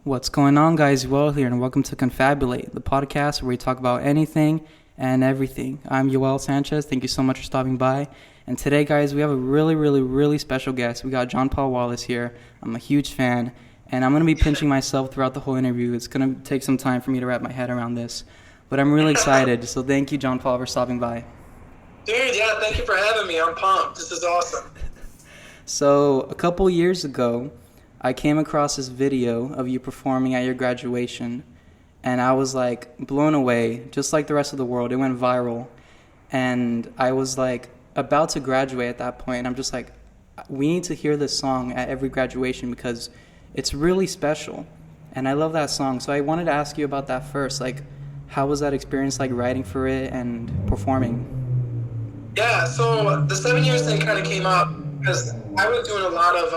What's going on, guys? Yoel here, and welcome to Confabulate, the podcast where we talk about anything and everything. I'm Yoel Sanchez. Thank you so much for stopping by. And today, guys, we have a really special guest. We got JonPaul Wallace here. I'm a huge fan, and I'm going to be pinching myself throughout the whole interview. It's going to take some time for me to wrap my head around this, but I'm really excited. So thank you, JonPaul, for stopping by. Dude, yeah, thank you for having me. I'm pumped. This is awesome. So a couple years ago, I came across this video of you performing at your graduation, and I was like blown away, just like the rest of the world. It went viral, and I was like about to graduate at that point. I'm just like, we need to hear this song at every graduation because it's really special, and I love that song. So I wanted to ask you about that first. Like, how was that experience, like writing for it and performing? Yeah, so the 7 years thing kind of came up because I was doing a lot of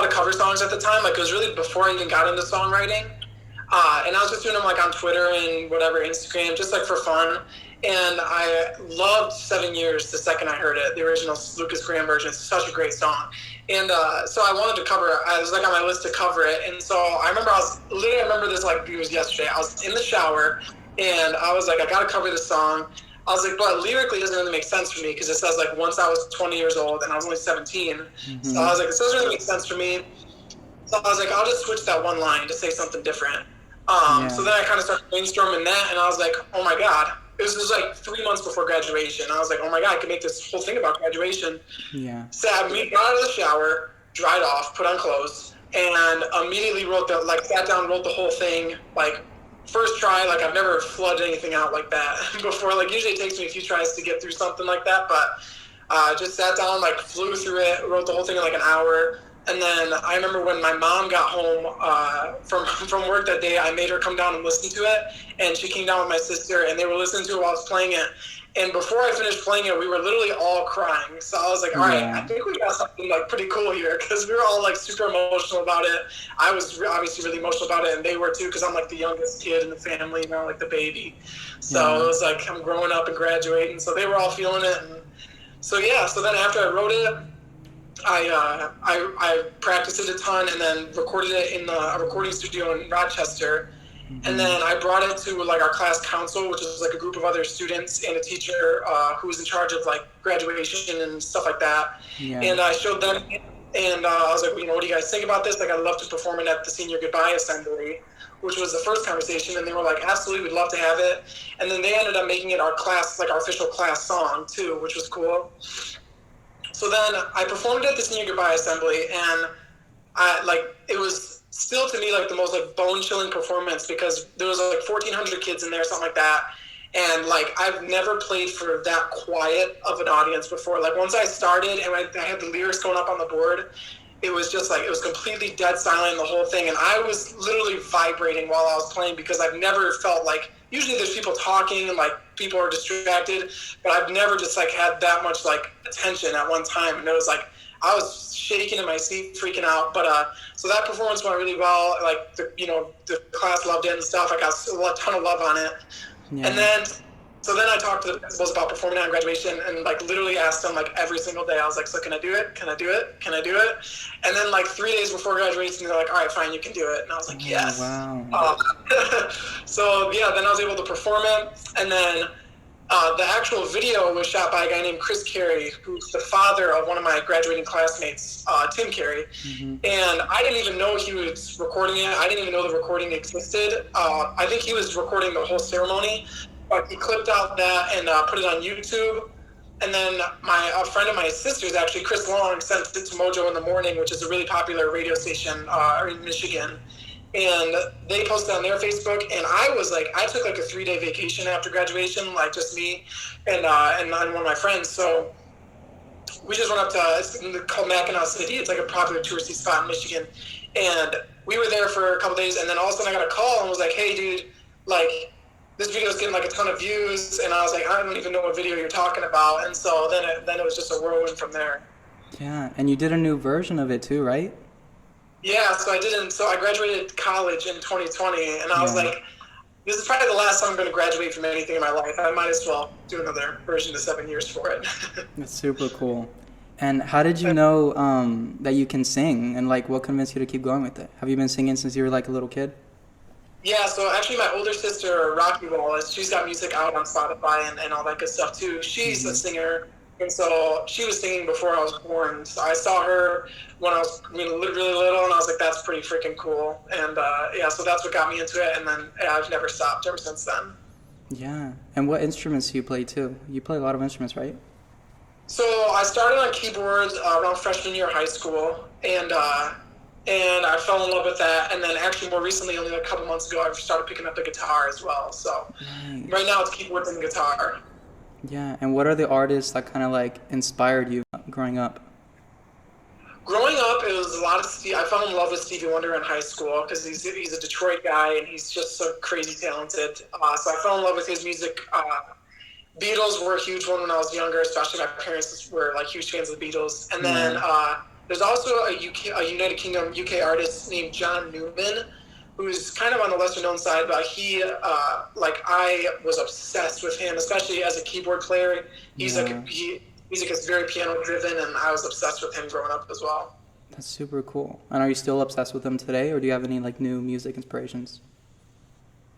cover songs at the time. Like, it was really before I even got into songwriting. And I was just doing them like on Twitter and whatever, Instagram, just like for fun. And I loved 7 years the second I heard it, the original Lucas Graham version. It's such a great song. And so I wanted to cover it. I was like on my list to cover it. And so I remember this like it was yesterday. I was in the shower and I was like, I got to cover this song. I was like, but lyrically it doesn't really make sense for me because it says like once I was 20 years old and I was only 17. Mm-hmm. So I was like, this doesn't really make sense for me. So I was like, I'll just switch that one line to say something different. So then I kind of started brainstorming that, and I was like, oh my God. It was just like 3 months before graduation. I was like, oh my God, I could make this whole thing about graduation. Yeah. So I got out of the shower, dried off, put on clothes, and immediately sat down, wrote the whole thing, like, first try. Like, I've never flooded anything out like that before. Like, usually it takes me a few tries to get through something like that, but just sat down, like, flew through it, wrote the whole thing in like an hour. And then I remember when my mom got home from work that day, I made her come down and listen to it. And she came down with my sister, and they were listening to it while I was playing it. And before I finished playing it, we were literally all crying. So I was like, all right, I think we got something like pretty cool here, because we were all like super emotional about it. I was obviously really emotional about it, and they were too, because I'm like the youngest kid in the family, like the baby. So it was like I'm growing up and graduating. So they were all feeling it. And so then after I wrote it, I practiced it a ton and then recorded it in a recording studio in Rochester. Mm-hmm. And then I brought it to like our class council, which is like a group of other students and a teacher who was in charge of like graduation and stuff like that. Yeah. And I showed them, and I was like, what do you guys think about this? Like, I'd love to perform it at the senior goodbye assembly, which was the first conversation. And they were like, absolutely, we'd love to have it. And then they ended up making it our official class song too, which was cool. So then I performed it at the senior goodbye assembly, and it was still to me like the most like bone-chilling performance, because there was like 1,400 kids in there, something like that. And like, I've never played for that quiet of an audience before. Like, once I started and I had the lyrics going up on the board, it was just like, it was completely dead silent, the whole thing. And I was literally vibrating while I was playing, because I've never felt like, usually there's people talking and like people are distracted, but I've never just like had that much like attention at one time. And it was like, I was shaking in my seat, freaking out. But so that performance went really well. Like, the class loved it and stuff. I got a ton of love on it. Yeah. And then I talked to the principals about performing on graduation, and like literally asked them like every single day. I was like, so can I do it? Can I do it? Can I do it? And then like 3 days before graduation, they're like, all right, fine, you can do it. And I was like, yes. Wow. So yeah, then I was able to perform it. And then the actual video was shot by a guy named Chris Carey, who's the father of one of my graduating classmates, Tim Carey. Mm-hmm. And I didn't even know he was recording it. I didn't even know the recording existed. I think he was recording the whole ceremony. But he clipped out that and put it on YouTube. And then a friend of my sister's, actually, Chris Long, sent it to Mojo in the Morning, which is a really popular radio station in Michigan. And they posted on their Facebook. And I took like a 3-day vacation after graduation, like just me and one of my friends. So we just went up to, it's called Mackinac City. It's like a popular touristy spot in Michigan. And we were there for a couple days. And then all of a sudden I got a call and was like, hey, dude, like, this video is getting like a ton of views. And I was like, I don't even know what video you're talking about. And so then it was just a whirlwind from there. Yeah, and you did a new version of it too, right? Yeah, so I graduated college in 2020, and I was like, this is probably the last time I'm going to graduate from anything in my life. I might as well do another version of 7 years for it. That's super cool. And how did you know that you can sing, and like what convinced you to keep going with it? Have you been singing since you were like a little kid? Yeah, so actually my older sister, Rocky Wallace, she's got music out on Spotify and all that good stuff too. She's a Hmm. singer, and so she was singing before I was born. So I saw her when I was really little, and I was like, that's pretty freaking cool. And yeah, so that's what got me into it, and then yeah, I've never stopped ever since then. Yeah. And what instruments do you play too? You play a lot of instruments, right? So I started on keyboards around freshman year of high school, and I fell in love with that. And then actually more recently, only like a couple months ago, I've started picking up the guitar as well. So right Nice. now it's keyboards and guitar. Yeah. And what are the artists that kind of like inspired you growing up? Growing up, it was a lot of Steve. I fell in love with Stevie Wonder in high school because he's a Detroit guy and he's just so crazy talented. So I fell in love with his music. Beatles were a huge one when I was younger, especially my parents were like huge fans of the Beatles. And then Yeah. there's also a United Kingdom UK artist named John Newman, who's kind of on the lesser known side, but he like I was obsessed with him, especially as a keyboard player. He's Yeah. like music is very piano driven, and I was obsessed with him growing up as well. That's super cool. And are you still obsessed with them today, or do you have any like new music inspirations?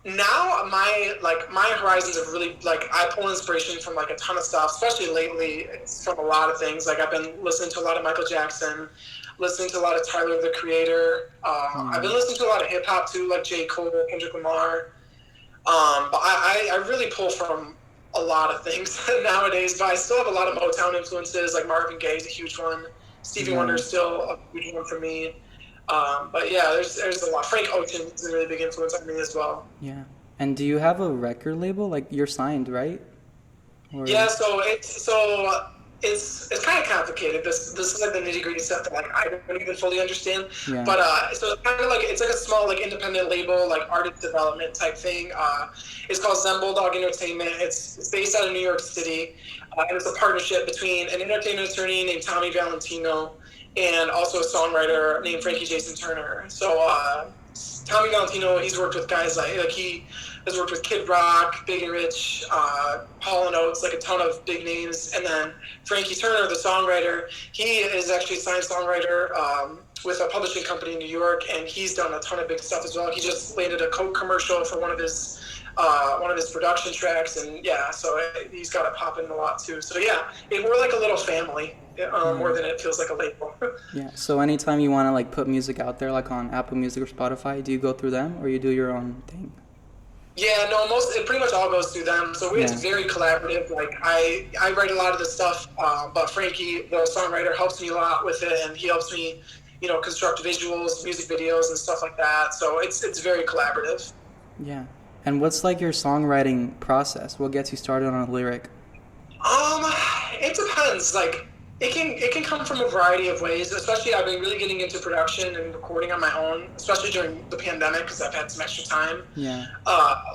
Now my horizons have really like I pull inspiration from like a ton of stuff, especially lately. It's from a lot of things. Like I've been listening to a lot of Michael Jackson, listening to a lot of Tyler the Creator. I've been Yeah. listening to a lot of hip hop too, like J. Cole, Kendrick Lamar. But I really pull from a lot of things nowadays. But I still have a lot of Motown influences. Like Marvin Gaye is a huge one. Stevie Wonder Yeah. is still a huge one for me. But yeah, there's a lot. Frank Ocean is a really big influence on me as well. Yeah. And do you have a record label? Like you're signed, right? Yeah, Or it's kind of complicated. This is like the nitty gritty stuff that like I don't even fully understand. yeah. But so it's kind of like it's like a small like independent label like artist development type thing. It's called Zen Bulldog Entertainment. It's based out of New York City, and it's a partnership between an entertainment attorney named Tommy Valentino and also a songwriter named Frankie Jason Turner. So Tommy Valentino, he's worked with guys like he has worked with Kid Rock, Big and Rich, Hall and Oates, like a ton of big names. And then Frankie Turner, the songwriter, he is actually a signed songwriter with a publishing company in New York, and he's done a ton of big stuff as well. He just landed a Coke commercial for one of his production tracks, and yeah, so he's got it popping a lot too. So yeah, we're like a little family more Yeah. than it feels like a label. Yeah. So anytime you want to like put music out there, like on Apple Music or Spotify, do you go through them or you do your own thing? Yeah, no, it pretty much all goes through them. So it's Yeah. very collaborative. Like I write a lot of the stuff, but Frankie, the songwriter, helps me a lot with it, and he helps me, construct visuals, music videos, and stuff like that. So it's very collaborative. Yeah. And what's like your songwriting process? What gets you started on a lyric? Um, it depends. Like it can come from a variety of ways. Especially I've been really getting into production and recording on my own, especially during the pandemic because I've had some extra time. Yeah.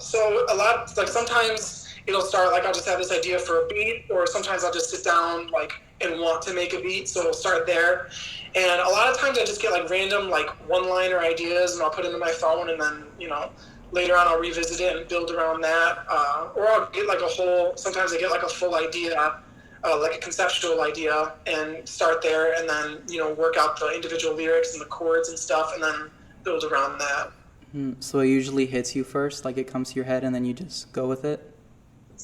So a lot like sometimes it'll start like I'll just have this idea for a beat, or sometimes I'll just sit down like and want to make a beat, so it'll start there. And a lot of times I just get like random like one-liner ideas, and I'll put it into my phone, and then later on I'll revisit it and build around that. Or I'll get like a whole. Sometimes I get like a full idea. Like a conceptual idea, and start there, and then work out the individual lyrics and the chords and stuff, and then build around that. So it usually hits you first, like it comes to your head and then you just go with it?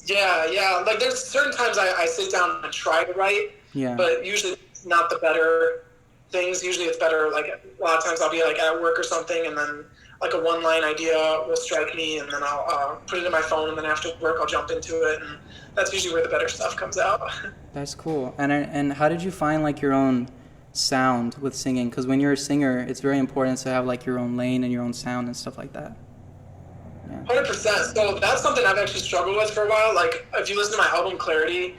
Yeah. Like there's certain times I sit down and try to write, Yeah. but usually it's not the better things. Usually it's better like a lot of times I'll be like at work or something, and then like a one-line idea will strike me, and then I'll put it in my phone, and then after work I'll jump into it, and that's usually where the better stuff comes out. That's cool. And how did you find like your own sound with singing? Because when you're a singer, it's very important to have like your own lane and your own sound and stuff like that. Yeah. 100%. So that's something I've actually struggled with for a while. Like if you listen to my album Clarity,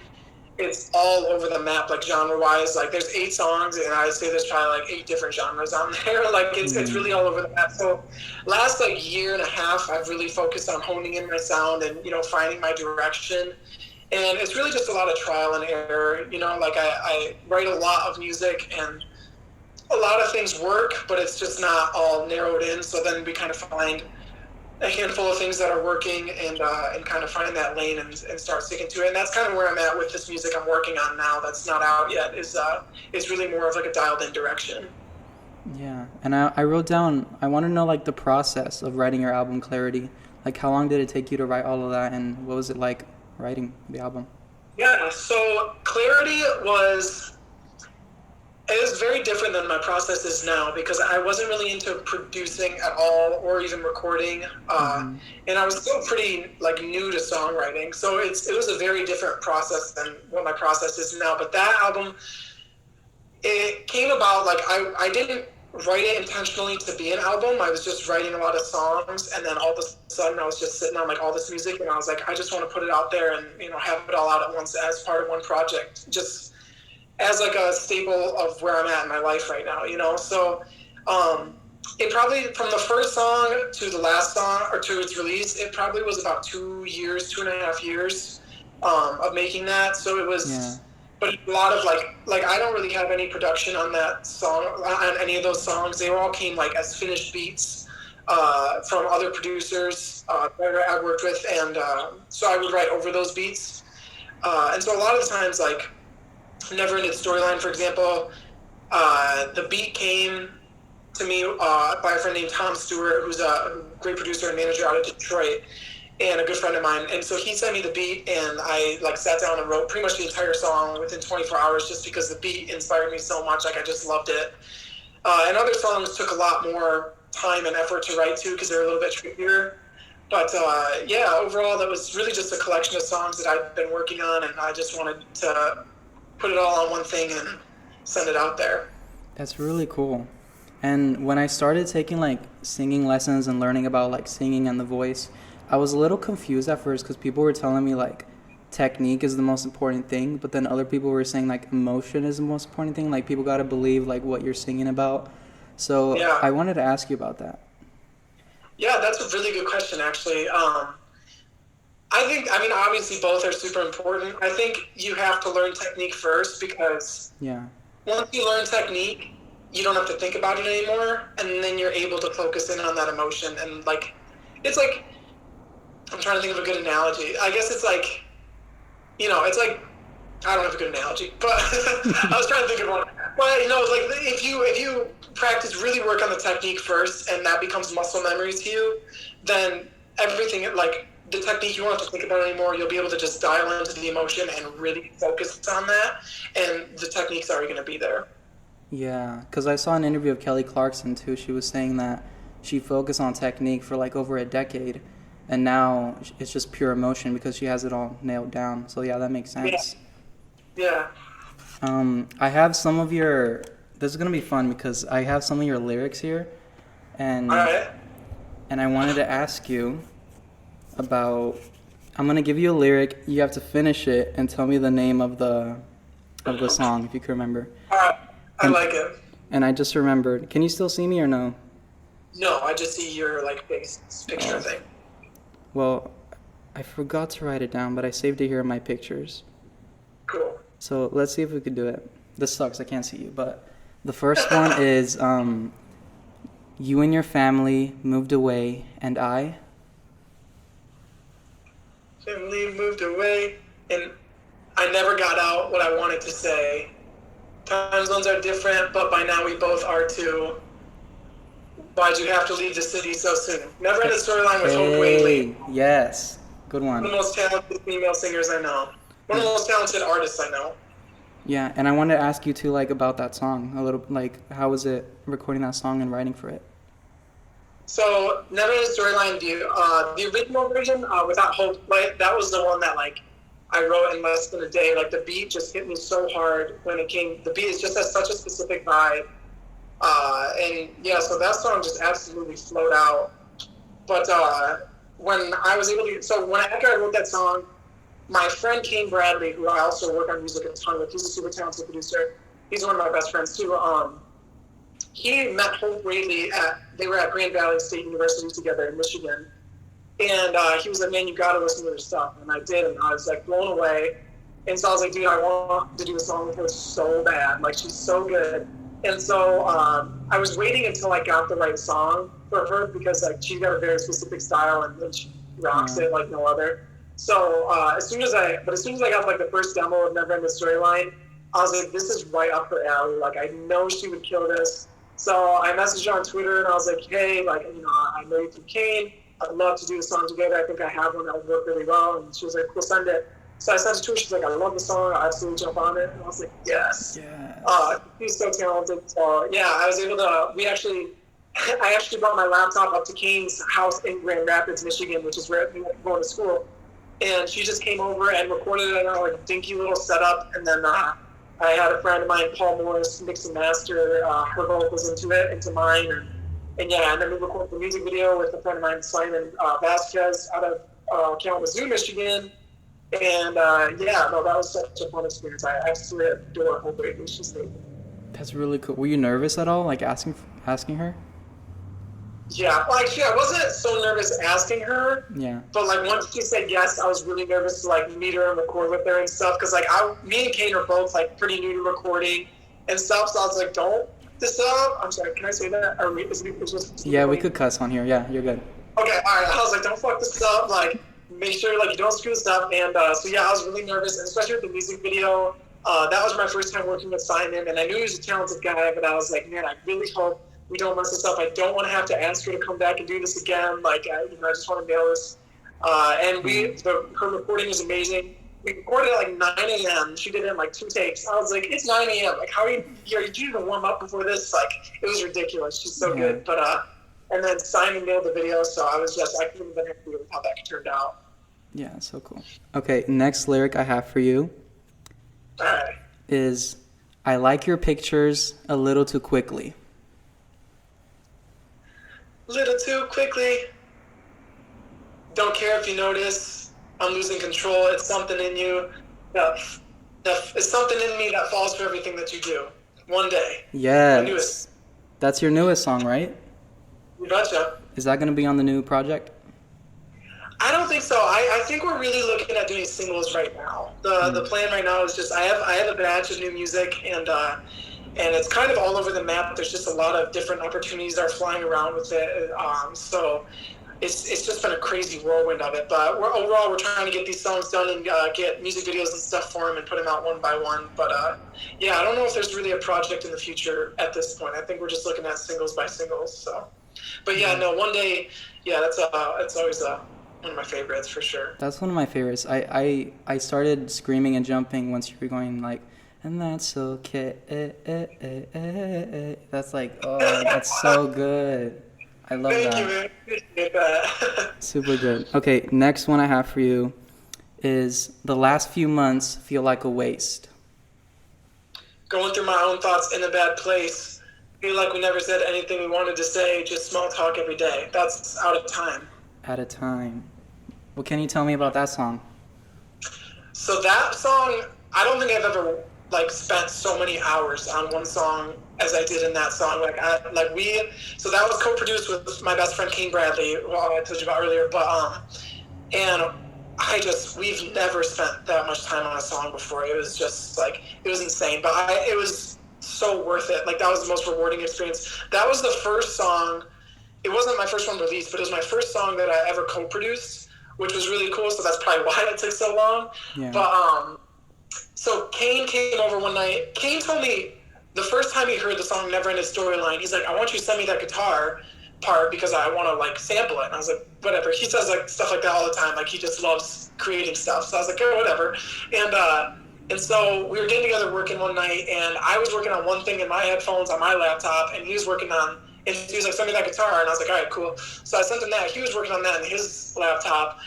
it's all over the map, like genre-wise. Like there's 8 songs, and I'd say there's probably like 8 different genres on there. Like it's really all over the map. So last like year and a half, I've really focused on honing in my sound and finding my direction. And it's really just a lot of trial and error. Like I write a lot of music, and a lot of things work, but it's just not all narrowed in. So then we kind of find a handful of things that are working and kind of find that lane and start sticking to it. And that's kind of where I'm at with this music I'm working on now that's not out yet is really more of like a dialed in direction. Yeah, and I wrote down, I want to know like the process of writing your album Clarity. Like how long did it take you to write all of that, and what was it like writing the album? Yeah, so Clarity it was very different than my process is now because I wasn't really into producing at all or even recording, and I was still pretty like new to songwriting. So it was a very different process than what my process is now. But that album, it came about like I didn't write it intentionally to be an album. I was just writing a lot of songs, and then all of a sudden I was just sitting on like all this music, and I was like, I just want to put it out there and have it all out at once as part of one project, just as like a staple of where I'm at in my life right now, So it probably, from the first song to the last song or to its release, it probably was about 2 years, 2.5 years of making that. So it was, yeah. But a lot of like I don't really have any production on that song, on any of those songs. They all came like as finished beats from other producers that I worked with, and so I would write over those beats. And so a lot of the times, like Never Ended Storyline, for example, the beat came to me by a friend named Tom Stewart, who's a great producer and manager out of Detroit, and a good friend of mine. And so he sent me the beat, and I like sat down and wrote pretty much the entire song within 24 hours, just because the beat inspired me so much. Like I just loved it. And other songs took a lot more time and effort to write to because they're a little bit trickier. But yeah, overall, that was really just a collection of songs that I've been working on, and I just wanted to put it all on one thing and send it out there. That's really cool. And when I started taking like singing lessons and learning about like singing and the voice, I was a little confused at first because people were telling me like technique is the most important thing, but then other people were saying like emotion is the most important thing. Like people got to believe like what you're singing about. So yeah. I wanted to ask you about that. Yeah, that's a really good question, actually. I mean, obviously both are super important. I think you have to learn technique first because once you learn technique, you don't have to think about it anymore, and then you're able to focus in on that emotion. And like, it's like, I'm trying to think of a good analogy. I guess it's like, it's like, I don't have a good analogy, but I was trying to think of one. But it's like if you practice, really work on the technique first, and that becomes muscle memory to you, then everything like the technique you won't have to think about anymore. You'll be able to just dial into the emotion and really focus on that, and the technique's already going to be there. Yeah, because I saw an interview of Kelly Clarkson too. She was saying that she focused on technique for like over a decade, and now it's just pure emotion because she has it all nailed down. So yeah, that makes sense. Yeah. I have some of your. This is gonna be fun because I have some of your lyrics here, and all right. And I wanted to ask you about. I'm gonna give you a lyric. You have to finish it and tell me the name of the song if you can remember. All right. I like it. And I just remembered. Can you still see me or no? No, I just see your like face picture thing. Well, I forgot to write it down, but I saved it here in my pictures. Cool. So let's see if we could do it. This sucks, I can't see you, but the first one is you and your family moved away, and I? Family moved away, and I never got out what I wanted to say. Time zones are different, but by now we both are too. Why'd you have to leave the city so soon? Never Ended Storyline with Hope Whaley. Yes, good one. One of the most talented female singers I know. One of the most talented artists I know. Yeah, and I wanted to ask you too, like, about that song a little. Like, how was it recording that song and writing for it? So, Never Ended Storyline, the original version, Without Hope, like, that was the one that like I wrote in less than a day. Like the beat just hit me so hard when it came. The beat just has such a specific vibe, and yeah, so that song just absolutely flowed out. But when I was able to, after I wrote that song, my friend Kane Bradley, who I also work on music a ton with, he's a super talented producer. He's one of my best friends too. He met Hope Whaley they were at Grand Valley State University together in Michigan. And he was like, man, you got to listen to her stuff. And I did, and I was like blown away. And so I was like, dude, I want to do a song with her so bad. Like, she's so good. And so I was waiting until I got the right song for her because like she got a very specific style and she rocks it like no other. So as soon as I got like the first demo of Never Ending Storyline, I was like, this is right up her alley. Like I know she would kill this. So I messaged her on Twitter and I was like, hey, like I know you through Kane. I'd love to do the song together. I think I have one that would work really well. And she was like, we'll send it. So I sent it to her. She's like, I love the song. I'll absolutely jump on it. And I was like, yes. She's so talented. So yeah, I was able to. I actually brought my laptop up to Kane's house in Grand Rapids, Michigan, which is where we were going to school. And she just came over and recorded it in a like dinky little setup. And then I had a friend of mine, Paul Morris, mix and master her vocals into mine. And then we recorded the music video with a friend of mine, Simon Vasquez, out of Kalamazoo, Michigan. And that was such a fun experience. I absolutely adore her greatly. She's great. That's really cool. Were you nervous at all, like asking her? Yeah, well, actually, I wasn't so nervous asking her. Yeah. But like once she said yes, I was really nervous to like meet her and record with her and stuff. Because like me and Kate are both like pretty new to recording and stuff. So I was like, don't this up. I'm sorry, can I say that? Or yeah, we could cuss on here. Yeah, you're good. Okay, all right. I was like, don't fuck this up. Like, make sure like you don't screw this up. And so yeah, I was really nervous, and especially with the music video. That was my first time working with Simon, and I knew he was a talented guy, but I was like, man, I really hope we don't mess this up. I don't want to have to ask her to come back and do this again. Like, I just want to nail this. And her recording is amazing. We recorded at like 9 a.m. She did it in like 2 takes. I was like, it's 9 a.m. Like, how did you even warm up before this? Like, it was ridiculous. She's so good. But and then Simon nailed the video, so I couldn't have been happy with how that turned out. Yeah, so cool. Okay, next lyric I have for you is, I like your pictures a little too quickly. Little too quickly. Don't care if you notice. I'm losing control. It's something in you. It's something in me that falls for everything that you do. One day. Yes. That's your newest song, right? You betcha. Is that going to be on the new project? I don't think so. I think we're really looking at doing singles right now. The plan right now is just I have a batch of new music and it's kind of all over the map. There's just a lot of different opportunities that are flying around with it. So it's just been a crazy whirlwind of it. But we're trying to get these songs done and get music videos and stuff for them and put them out one by one. But I don't know if there's really a project in the future at this point. I think we're just looking at singles by singles. So, but one day, that's always one of my favorites for sure. That's one of my favorites. I started screaming and jumping once you were going like, and that's okay. That's like, oh, that's so good. I love that. Thank you, man. Appreciate that. Super good. Okay, next one I have for you is, the last few months feel like a waste. Going through my own thoughts in a bad place. Feel like we never said anything we wanted to say. Just small talk every day. That's out of time. At a time. What can you tell me about that song? So that song, I don't think I've ever spent so many hours on one song as I did in that song. So that was co-produced with my best friend King Bradley, who I told you about earlier. But we've never spent that much time on a song before. It was just it was insane. But it was so worth it. That was the most rewarding experience. That was the first song. It wasn't my first one released, but it was my first song that I ever co-produced, which was really cool. So that's probably why it took so long. Yeah. But so Kane came over one night. Kane told me the first time he heard the song Never Ending Storyline, he's like, I want you to send me that guitar part because I want to sample it. And I was like, whatever. He says stuff like that all the time. He just loves creating stuff. So I was like, oh, whatever. And so we were getting together working one night, and I was working on one thing in my headphones on my laptop, and he was working on, and he was like, send me that guitar. And I was like, all right, cool. So I sent him that. He was working on that on his laptop.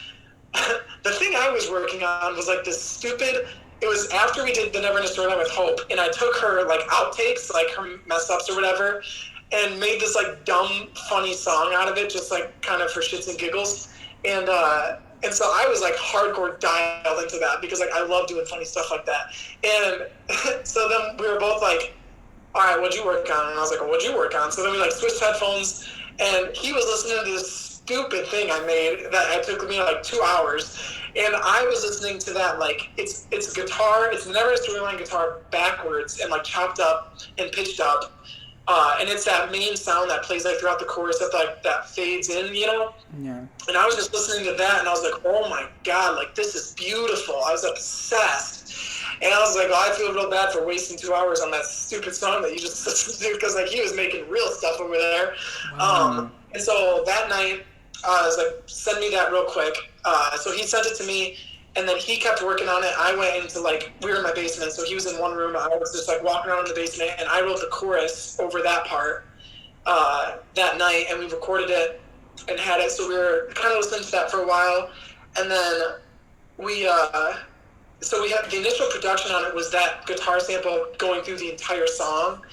The thing I was working on was this stupid, it was after we did the Never Ending Storyline with Hope, and I took her outtakes, her mess ups or whatever, and made this dumb, funny song out of it, just kind of for shits and giggles. And so I was hardcore dialed into that because I love doing funny stuff like that. And so then we were both all right, what'd you work on? And I was like, well, what'd you work on? So then we switched headphones, and he was listening to this stupid thing I made that it took me like 2 hours. And I was listening to that, like, it's guitar, it's never a storyline guitar backwards and like chopped up and pitched up. And it's that main sound that plays like throughout the chorus that like that fades in, you know? Yeah. And I was just listening to that and I was like, oh my God, like this is beautiful. I was obsessed. And I was like, oh, I feel real bad for wasting 2 hours on that stupid song that you just listened to, because like he was making real stuff over there. Wow. And so that night, I was like, send me that real quick. So he sent it to me, and then he kept working on it. I went into like, we were in my basement, so he was in one room. I was just like walking around in the basement, and I wrote the chorus over that part that night, and we recorded it and had it. So we were kind of listening to that for a while, and then we so we had the initial production on it was that guitar sample going through the entire song,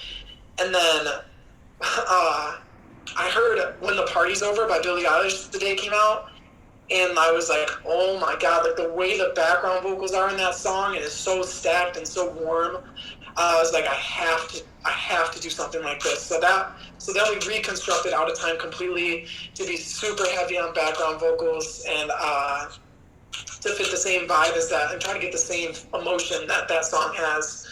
and then I heard "When the Party's Over" by Billie Eilish the day it came out, and I was like, oh my God, like the way the background vocals are in that song, and it's so stacked and so warm. I was like, I have to do something like this. So then we reconstructed Out of Time completely to be super heavy on background vocals and to fit the same vibe as that and try to get the same emotion that that song has.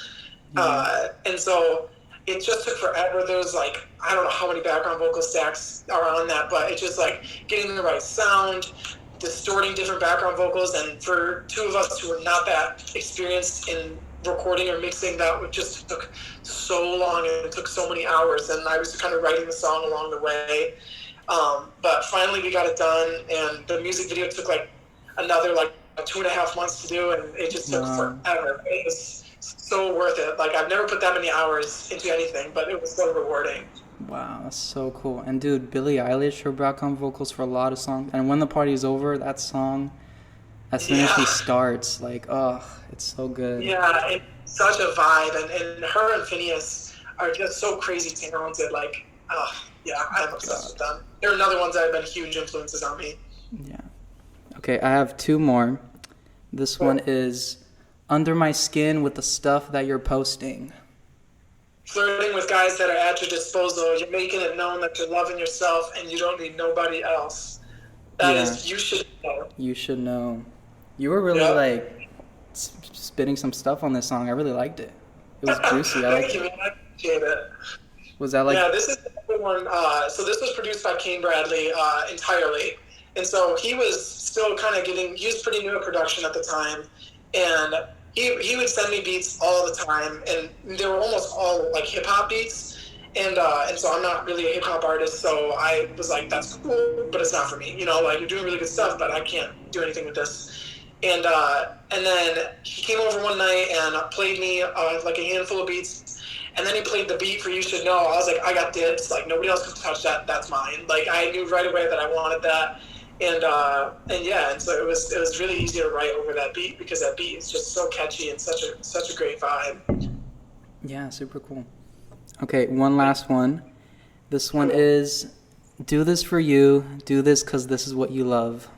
And so it just took forever. There's like, I don't know how many background vocal stacks are on that, but it's just like getting the right sound, distorting different background vocals. And for two of us who were not that experienced in recording or mixing, that just took so long and it took so many hours. And I was kind of writing the song along the way. But finally we got it done, and the music video took like another like 2.5 months to do, and it just took forever. It was so worth it. Like I've never put that many hours into anything, but it was so rewarding. Wow, that's so cool. And dude, Billie Eilish, her background vocals for a lot of songs. And When the Party's Over, that song, as soon as she starts, like, oh, it's so good. Yeah, it's such a vibe, and her and Phineas are just so crazy talented. Like, yeah, I'm obsessed with them. They're another ones that have been huge influences on me. Yeah. Okay, I have two more. This one is Under My Skin with the Stuff That You're Posting. Flirting with guys that are at your disposal. You're making it known that you're loving yourself and you don't need nobody else. That is, you should know. You should know. You were really like spitting some stuff on this song. I really liked it. It was juicy. Thank you, man. I appreciate it. Was that like? Yeah, this is the one. So this was produced by Kane Bradley entirely. And so he was still kind of he was pretty new at production at the time. And he would send me beats all the time. And they were almost all like hip hop beats. And so I'm not really a hip hop artist. So I was like, that's cool, but it's not for me. You know, like you're doing really good stuff, but I can't do anything with this. And then he came over one night and played me like a handful of beats. And then he played the beat for You Should Know. I was like, I got dibs. Like nobody else can touch that. That's mine. Like I knew right away that I wanted that. And so it was really easy to write over that beat because that beat is just so catchy and such a great vibe. Yeah, super cool. Okay, one last one. This one is Do This For You, Do This Cause This Is What You Love.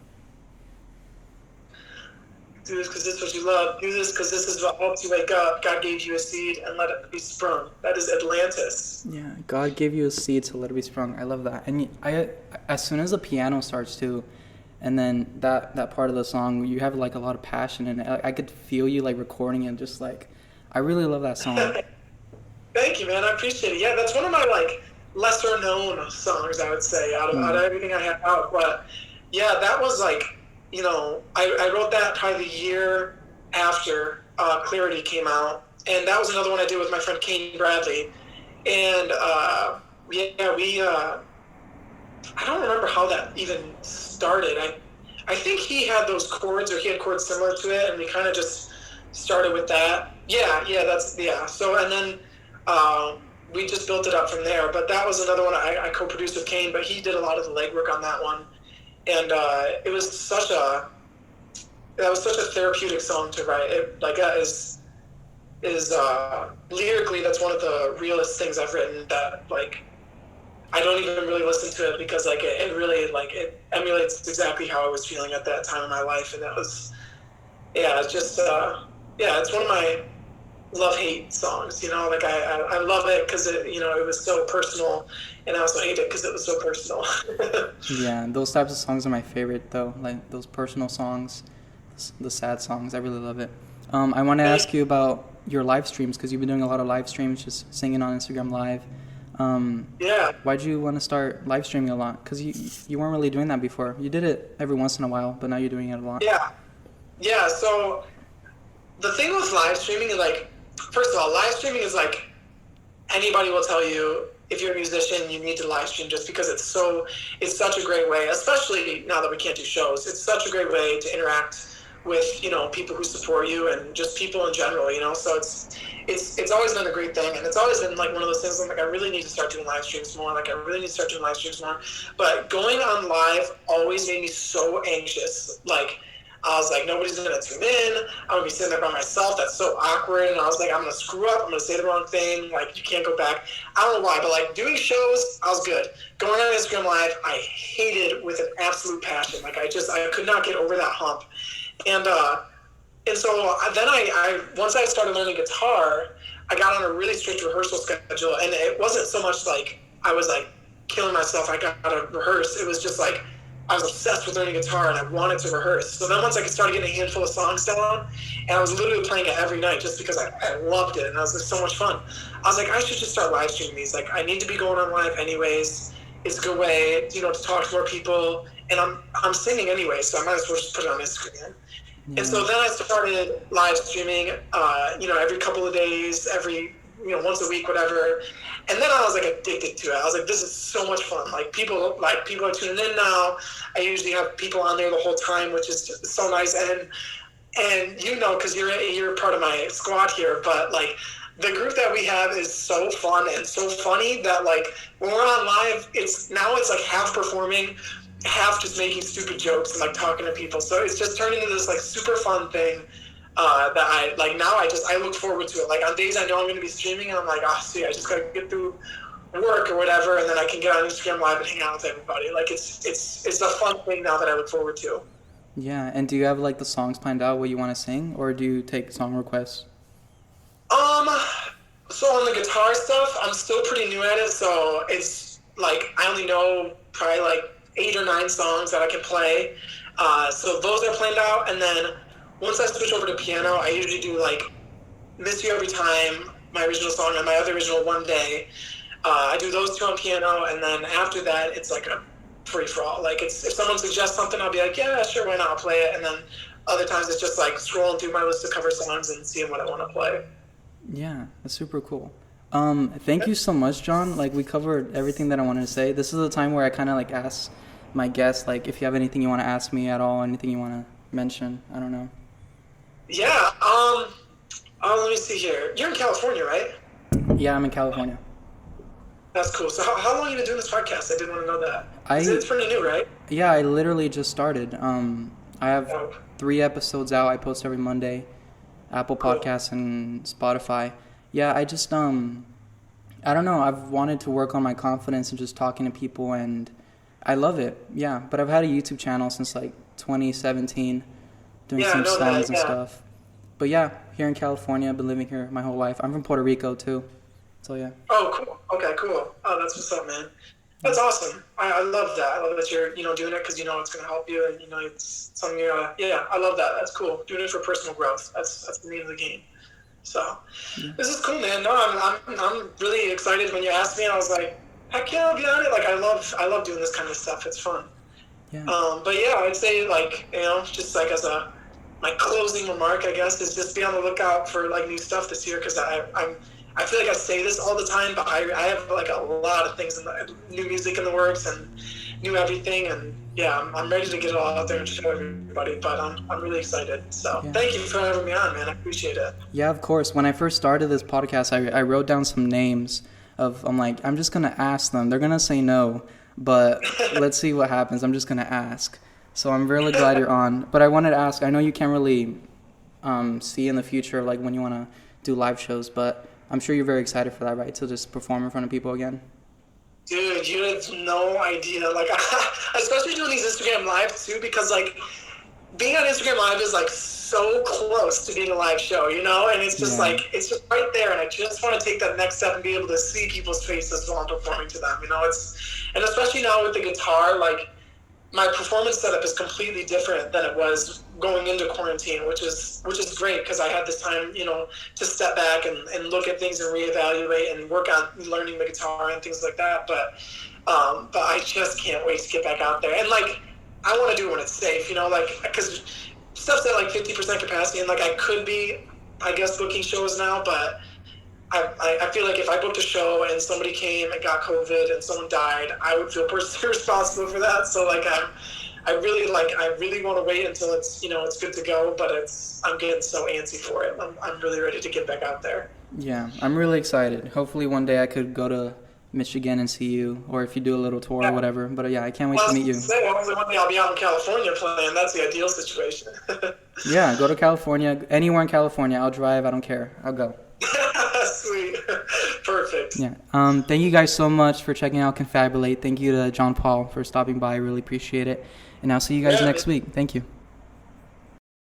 Do this because this is what you love. Do this because this is what helps you wake up. God gave you a seed and let it be sprung. That is Atlantis. Yeah, God gave you a seed, so let it be sprung. I love that. And I as soon as the piano starts too, and then that part of the song, you have like a lot of passion in it. I could feel you like recording it, just like, I really love that song. Thank you, man. I appreciate it. Yeah, that's one of my like lesser known songs, I would say, out of everything I have out. But yeah, that was like, you know, I wrote that probably the year after Clarity came out. And that was another one I did with my friend Kane Bradley. And I don't remember how that even started. I think he had those chords, or he had chords similar to it, and we kind of just started with that. Yeah. So, and then we just built it up from there. But that was another one I co-produced with Kane, but he did a lot of the legwork on that one. And it was such a therapeutic song to write. It, like that is lyrically, that's one of the realest things I've written. That like I don't even really listen to it because like it really like it emulates exactly how I was feeling at that time in my life, and that was it's just it's one of love-hate songs, like I love it because it was so personal, and I also hate it because it was so personal. Yeah, those types of songs are my favorite though, like those personal songs, the sad songs. I really love it. I want to ask you about your live streams because you've been doing a lot of live streams, just singing on Instagram Live. Yeah. Why'd you want to start live streaming a lot? Because you weren't really doing that before. You did it every once in a while, but now you're doing it a lot. Yeah. So the thing with live streaming is like, first of all, live streaming is like, anybody will tell you, if you're a musician, you need to live stream just because it's such a great way, especially now that we can't do shows. It's such a great way to interact with, people who support you and just people in general, so it's always been a great thing. And it's always been like one of those things I'm like, I really need to start doing live streams more. But going on live always made me so anxious. Like, I was like, nobody's going to tune in. I'm going to be sitting there by myself. That's so awkward. And I was like, I'm going to screw up. I'm going to say the wrong thing. Like, you can't go back. I don't know why, but like doing shows, I was good. Going on Instagram Live, I hated with an absolute passion. Like, I could not get over that hump. And so then once I started learning guitar, I got on a really strict rehearsal schedule. And it wasn't so much like I was like killing myself. I got to rehearse. It was just like, I was obsessed with learning guitar and I wanted to rehearse. So then once I started getting a handful of songs down, and I was literally playing it every night just because I loved it and it was so much fun. I was like, I should just start live streaming these. Like, I need to be going on live anyways. It's a good way, to talk to more people. And I'm singing anyway, so I might as well just put it on Instagram. Yeah. And so then I started live streaming, every couple of days, once a week, whatever. And then I was like addicted to it. I was like, this is so much fun. Like people are tuning in now. I usually have people on there the whole time, which is just so nice. And because you're part of my squad here, but like the group that we have is so fun and so funny that like when we're on live, it's like half performing, half just making stupid jokes and like talking to people. So it's just turned into this like super fun thing. That I like now. I look forward to it. Like on days I know I'm going to be streaming, and I'm like, I just got to get through work or whatever, and then I can get on Instagram Live and hang out with everybody. Like it's a fun thing now that I look forward to. Yeah, and do you have like the songs planned out what you want to sing, or do you take song requests? So on the guitar stuff, I'm still pretty new at it, so it's like I only know probably like 8 or 9 songs that I can play. So those are planned out, and then once I switch over to piano, I usually do like Miss You Every Time, my original song, and my other original One Day. I do those 2 on piano, and then after that, it's like a free-for-all. Like if someone suggests something, I'll be like, yeah, sure, why not, I'll play it. And then other times it's just like scrolling through my list of cover songs and seeing what I want to play. Yeah, that's super cool. Thank you so much, John. Like we covered everything that I wanted to say. This is the time where I kind of like ask my guests, like if you have anything you want to ask me at all, anything you want to mention. I don't know. Yeah, let me see here. You're in California, right? Yeah, I'm in California. That's cool. So how long have you been doing this podcast? I didn't want to know that. It's pretty new, right? Yeah, I literally just started. I have 3 episodes out. I post every Monday, Apple Podcasts and Spotify. Yeah, I just, I don't know. I've wanted to work on my confidence and just talking to people, and I love it. Yeah, but I've had a YouTube channel since like 2017. Doing some songs and stuff. But yeah, here in California, I've been living here my whole life. I'm from Puerto Rico too. So yeah. Oh, cool. Okay, cool. Oh, that's what's up, man. That's awesome. I love that. I love that you're, doing it because it's going to help you, and it's something I love that. That's cool. Doing it for personal growth. That's the name of the game. So This is cool, man. No, I'm really excited when you asked me, and I was like, heck yeah, I'll be on it. Like I love doing this kind of stuff. It's fun. Yeah. But yeah, I'd say like, just like as my closing remark, I guess, is just be on the lookout for like new stuff this year. Cause I feel like I say this all the time, but I have like a lot of things new music in the works and new everything. And yeah, I'm ready to get it all out there and show everybody, but I'm really excited. So Thank you for having me on, man. I appreciate it. Yeah, of course. When I first started this podcast, I wrote down some names I'm like, I'm just going to ask them. They're going to say no. But let's see what happens. I'm just going to ask. So I'm really glad you're on. But I wanted to ask, I know you can't really see in the future, like when you want to do live shows, but I'm sure you're very excited for that, right? To just perform in front of people again. Dude, you have no idea. Like, especially doing these Instagram Live too, because like being on Instagram Live is like so close to being a live show, you know, and it's just like it's just right there, and I just want to take that next step and be able to see people's faces while I'm performing to them, you know. And especially now with the guitar, like my performance setup is completely different than it was going into quarantine, which is great because I had this time, you know, to step back and look at things and reevaluate and work on learning the guitar and things like that. But I just can't wait to get back out there, and like I want to do it when it's safe, you know, like because stuff's at like 50% capacity, and like I could be, I guess, booking shows now, but I feel like if I booked a show and somebody came and got COVID and someone died, I would feel personally responsible for that. So like I really want to wait until it's, you know, it's good to go, but I'm getting so antsy for it. I'm really ready to get back out there. Yeah, I'm really excited. Hopefully one day I could go to Michigan and see you, or if you do a little tour or whatever. But yeah, I can't wait to meet you. Hopefully one day I'll be out in California playing. That's the ideal situation. Yeah, go to California. Anywhere in California, I'll drive. I don't care. I'll go. Sweet. Perfect. Yeah. Thank you guys so much for checking out Confabulate. Thank you to JonPaul for stopping by. I really appreciate it. And I'll see you guys next week. Thank you.